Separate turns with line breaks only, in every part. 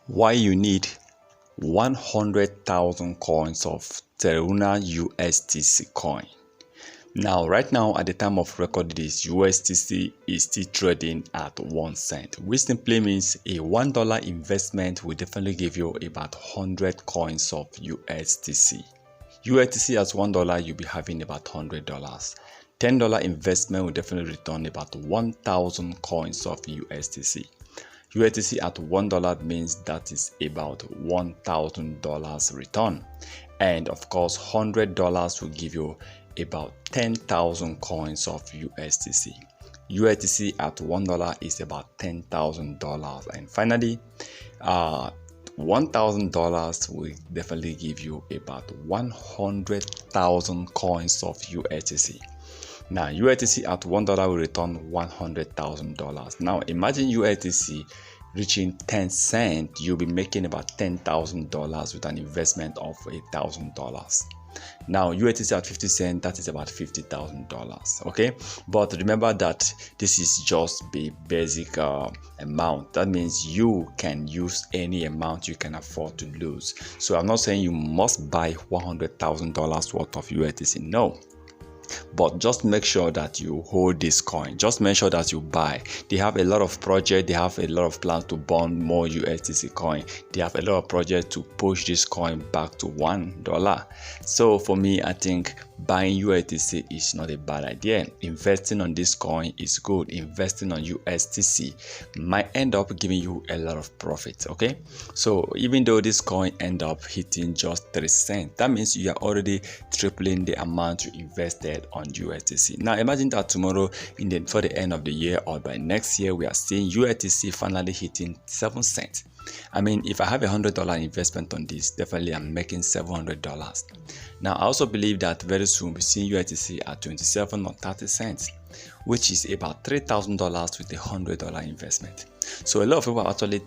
Why you need 100,000 coins of Teruna USTC coin. Now, right now, at the time of recording this, USTC is still trading at 1 cent, which simply means a $1 investment will definitely give you about 100 coins of USTC. USTC as $1, you'll be having about $100. $10 investment will definitely return about 1,000 coins of USTC. USDC at $1 means that is about $1,000 return, and of course $100 will give you about 10,000 coins of USDC. USDC at $1 is about $10,000, and finally $1,000 will definitely give you about 100,000 coins of USDC. Now, USDC at $1 will return $100,000. Now, imagine USDC reaching 10 cents, you'll be making about $10,000 with an investment of $1,000. Now, USDC at 50 cents, that is about $50,000. Okay, but remember that this is just the basic amount. That means you can use any amount you can afford to lose. So I'm not saying you must buy $100,000 worth of USDC. No. But just make sure that you hold this coin. Just make sure that you buy. They have a lot of projects. They have a lot of plans to burn more USDC coin. They have a lot of projects to push this coin back to $1. So for me, I think buying USDC is not a bad idea. Investing on this coin is good. Investing on USDC might end up giving you a lot of profit. Okay, so even though this coin end up hitting just 3 cents, that means you are already tripling the amount you invested on USDC. Now imagine that tomorrow for the end of the year or by next year, we are seeing USDC finally hitting 7 cents. I mean, if I have $100 investment on this, definitely I'm making $700. Now, I also believe that very soon we'll see USDC at 27 or 30 cents, which is about $3,000 with $100 investment. So a lot of people actually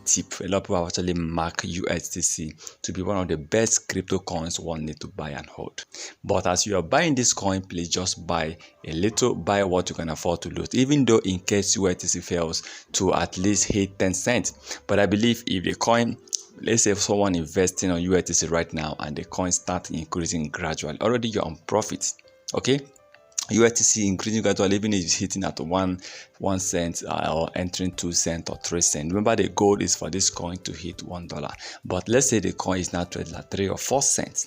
mark USDC to be one of the best crypto coins one need to buy and hold. But as you are buying this coin, please just buy a little, buy what you can afford to lose, even though in case USDC fails to at least hit 10 cents. But I believe if the coin, let's say if someone investing on USDC right now and the coin starts increasing gradually, already you're on profit. Okay, USDC increasing gradually, even if it's hitting at 1 cent or entering 2 cents or 3 cents. Remember, the goal is for this coin to hit $1. But let's say the coin is now trading at 3 or 4 cents.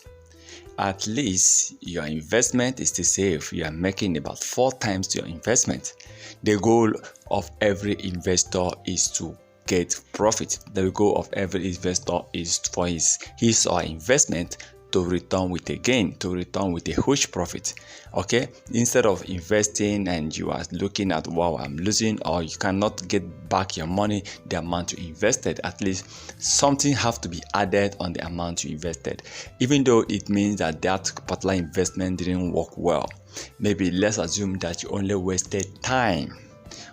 At least your investment is still safe. You are making about 4 times your investment. The goal of every investor is to get profit. The goal of every investor is for his or her investment to return with a gain, to return with a huge profit. Okay, instead of investing and you are looking at, wow, I'm losing, or you cannot get back your money, the amount you invested, at least something have to be added on the amount you invested, even though it means that that particular investment didn't work well. Maybe let's assume that you only wasted time.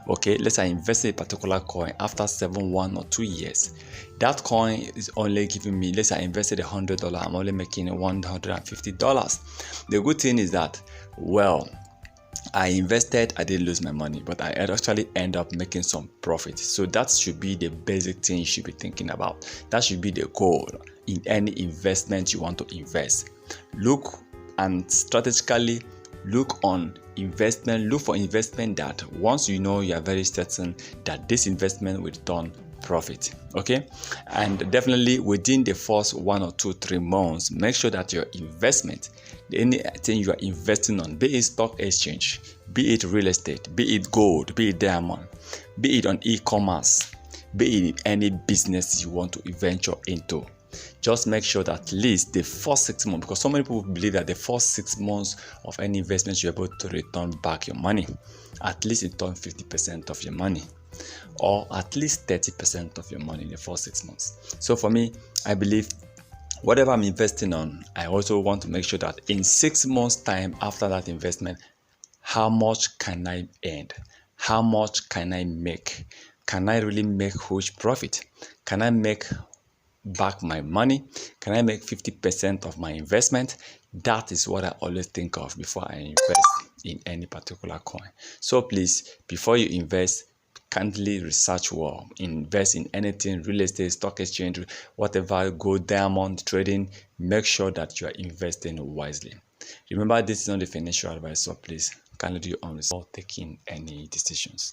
Okay, let's say I invested a particular coin after 1 or 2 years. That coin is only giving me, let's say I invested $100, I'm only making $150. The good thing is that, well, I invested, I didn't lose my money, but I actually end up making some profit. So that should be the basic thing you should be thinking about. That should be the goal in any investment you want to invest. Look and strategically look on investment, look for investment that once you know you are very certain that this investment will return profit. Okay, and definitely within the first 1 or 2, 3 months, make sure that your investment, anything you are investing on, be it stock exchange, be it real estate, be it gold, be it diamond, be it on e-commerce, be it any business you want to venture into, just make sure that at least the first 6 months, because so many people believe that the first 6 months of any investment you're able to return back your money, at least return 50% of your money, or at least 30% of your money in the first 6 months. So for me, I believe whatever I'm investing on, I also want to make sure that in 6 months time after that investment, how much can I earn? How much can I make? Can I really make huge profit? Can I make back my money? Can I make 50% of my investment? That is what I always think of before I invest in any particular coin. So please, before you invest, kindly research well. Invest in anything, real estate, stock exchange, whatever, gold, diamond, trading. Make sure that you are investing wisely. Remember, this is not a financial advice, so please kindly do your own research before taking any decisions.